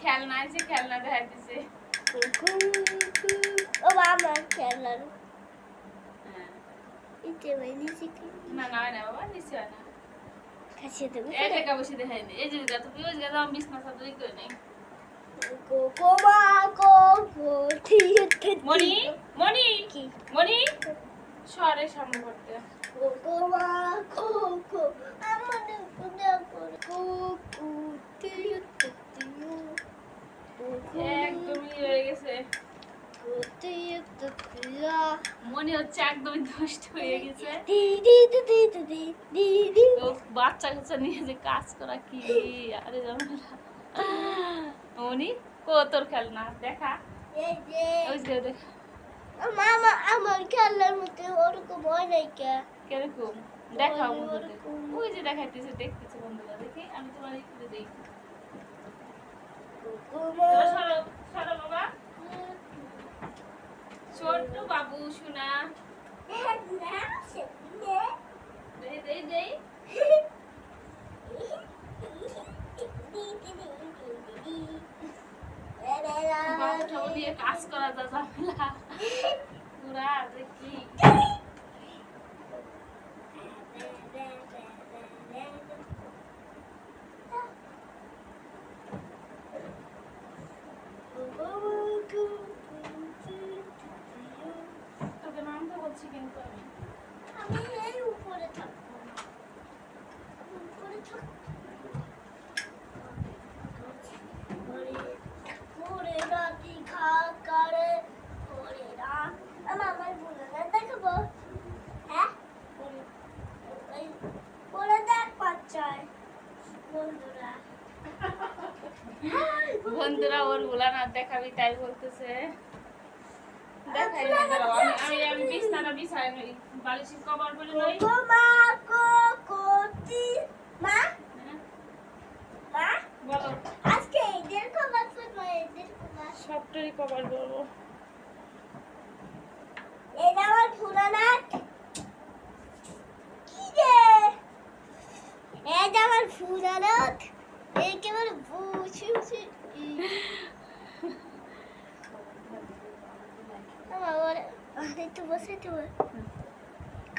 খেলনা আছে, খেলনা দেখাইতেছে। ও বাবা খেলনা হ্যাঁ। ইতে নিচে কি না না হয় না বাবা, নিচে হয় না। কাছে দেবো এই টাকা বসে দেখাইনি। এই যে গাছ তুই ওই গাছ আমি বিছনা সাজাই করে নেই। কোমা কো ঠিক মনি মনি কি মনি সরে সামনে করতে। কোমা কো কো আমাদের কোনা কো কো ঠিক একদমই রয়ে গেছে। মনে হচ্ছে একদমই দুষ্ট হয়ে গেছে। তো বাচ্চা কাচ্চা নিয়ে যে কাজ করা কি আরে ঝামেলা। মনি কো তোর খেলনা দেখা, ওই যে দেখা মামা আমার খেলার মধ্যে ওরকম হয় নাই কে কিরকম দেখাও বন্ধুদের। ওই যে দেখাইতেছে, দেখতেছে বন্ধুরা। দেখি আমি তোমার একটু দেই। সরো সরো বাবা, ছোট্ট বাবু শোনা। দেই দেই দেই। বাবুটাও দিয়ে কাজ করা যা ঝামেলা পুরা দেখি। তোকে নামতে বলছি কিন্তু আমি এই উপরে থাকবো না উপরে থাকবো ওরে রাতি খা করে ওরে রাত আমার বলে না দেখবো হ্যাঁ বলে দেখ বাচ্চায় বন্ধুরা বন্ধুরা ওর গুলানা দেখাবি তাই বলতেছে। দেখাই না দাঁড়াও, আমি আমি বিছানা বিছাই নই, বালিশের কভার বলে নই। মা কোতি মা মা বলো আজকে এদের খবর শুনবো এদের খবর সবটাই কভার বলবো। এটা আমার পুরানা কি রে এটা আমার পুরানা একেবারে বুঝি বুঝি আমার একটু বসে তো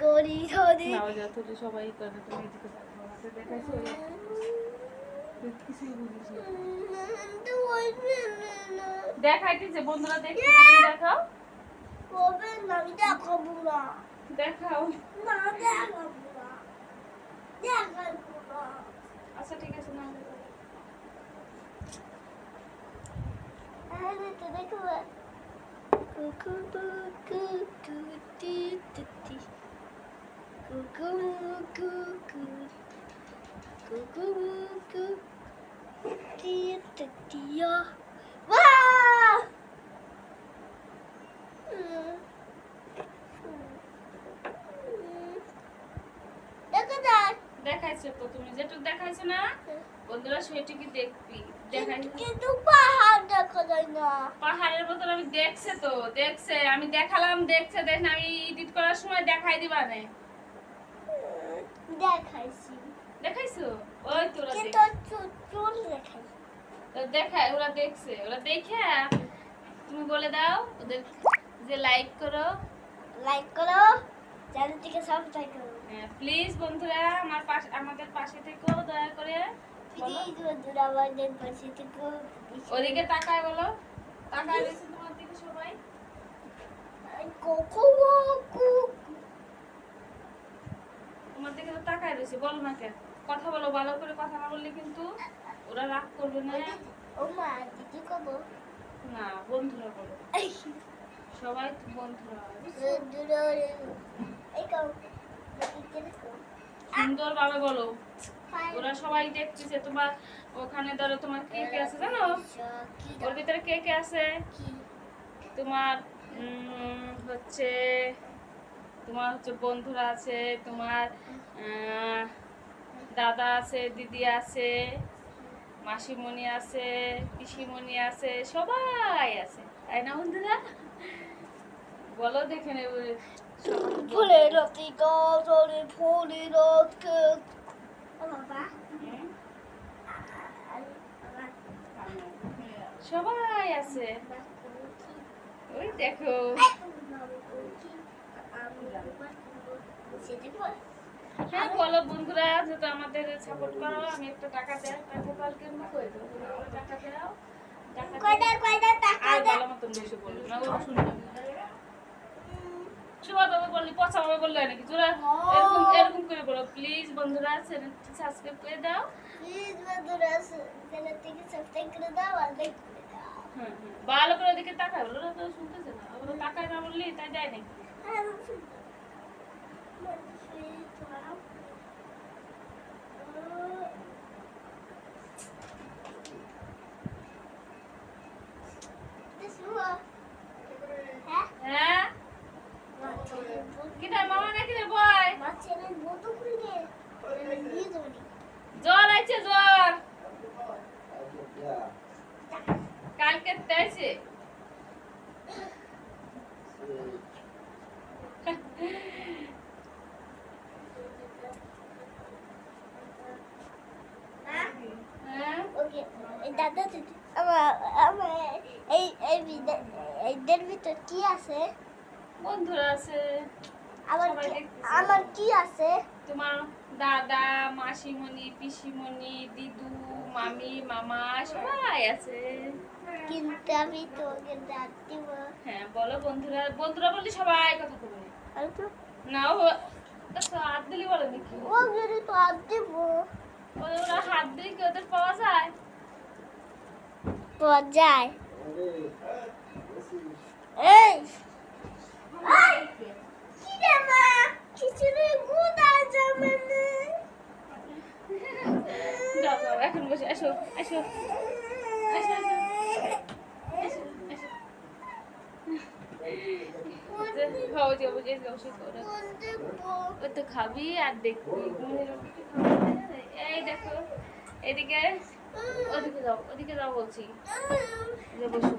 করি ধরে নাও যা তো সবাই করে, তুমি এদিকে থাকো, আমাকে দেখাইছো কিছুই বুঝিস না। দেখাইতেছে বন্ধুরা, দেখতেছে, তুমি দেখাও কবে না আমি দেখাবো না দেখাও। না দেখাবো না দেখাবো না আচ্ছা ঠিক আছে না আমি তো দেখবো কুকু কুকু তুতি তুতি কুকু কুকু কুকু কুকু তুতি তুতি ওয়াও দেখো দেখ দেখাইছো তো, তুমি যেটুকু দেখাইছো না বন্ধুরা সেটুকু দেখবি। দেখাইছো কিন্তু পাহাড় দেখা যায় না পাহাড়ের মতন আমি দেখছে তো, দেখছে আমি দেখালাম, দেখছে দেখ না, আমি এডিট করার সময় দেখাই দিবা না। দেখাইছি দেখাইছো ওই তোরা কিন্তু চুল দেখাই তো দেখায়, ওরা দেখছে, ওরা দেখে তুমি বলে দাও ওদের যে লাইক করো, লাইক করো চ্যানেলটিকে সাবস্ক্রাইব করো প্লিজ বন্ধুরা আমার পাশে, আমাদের পাশে থেকো দয়া করে। বলো প্লিজ বন্ধুরা আমাদের পাশে থেকে ওদিকে তাকায়, বলো তাকায় রয়েছে তোমার দিকে সবাই। কোকো তোমার দিকে তো তাকায় রয়েছে, বলো না কেন, কথা বলো, ভালো করে কথা না বললে কিন্তু ওরা রাগ করবে না। ও মা দিদি কবো না বন্ধুরা বলো, সবাই তো বন্ধুরা। বন্ধুরা এই কও সুন্দর ভাবে বলো, ওরা সবাই দেখতেছে। তোমার ওখানে ধরো তোমার কে কে আছে জানো, ওর ভিতরে কে কে আছে, তোমার হচ্ছে তোমার হচ্ছে বন্ধুরা আছে, তোমার দাদা আছে, দিদি আছে, মাসিমণি আছে, পিসিমণি আছে, সবাই আছে, তাই না বন্ধুরা? বলো দেখে নেবে। ফুলে রাতি গাজরে ফুলে রাতকে ও বাবা সবাই আছে। ওই দেখো হ্যাঁ বলো বন্ধুরা যেটা আমাদের সাপোর্ট করো। আমি একটা টাকা দেয় টাকা কালকে করে দেবো টাকা দাও আর ভালো মতন বেশি বলবো না ও শুনবে সুভাবে বললি পচা ভাবে বললে নাকি তোরা এরকম এরকম করে বলো প্লিজ বন্ধুরা চ্যানেলটি সাবস্ক্রাইব করে দাও। হুম ভালো করে দিকে তাকায় বলো না তো শুনতেছে না ওগুলো তাকায় না বললি তাই যায় নাকি হ্যাঁ কিটা মামা নাকি রে বয় জ্বর আইছে জ্বর কালকে তাইছে হ্যাঁ দাদা এদের ভিতর কি আছে? বন্ধুরা আছে আমার সবাই কি- দেখতেছে। আমার কি আছে? তোমার দাদা মাসিমণি পিসিমণি দিদু মামি মামা সবাই আছে। কিন্তু আমি তোকে দাঁত দিব। হ্যাঁ বলো বন্ধুরা বন্ধুরা বললি সবাই কথা বলবে আর তো না ও তো হাত দিলি বলে নাকি ও যদি তো হাত দিব ওরা হাত দিলে কি ওদের পাওয়া যায় যায়। এই কি রে মা কিছু নেই গুদা জামানে যাও যাও এখন বসে আসো আসো আসো আসো আসো আসো খাও যাও বুঝে যাও সে করে ওই তো খাবি আর দেখবি এই দেখো এদিকে ওদিকে যাও বলছি যে বসো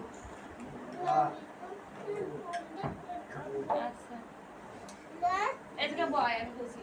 আচ্ছা এদিকে বয় আমি বলছি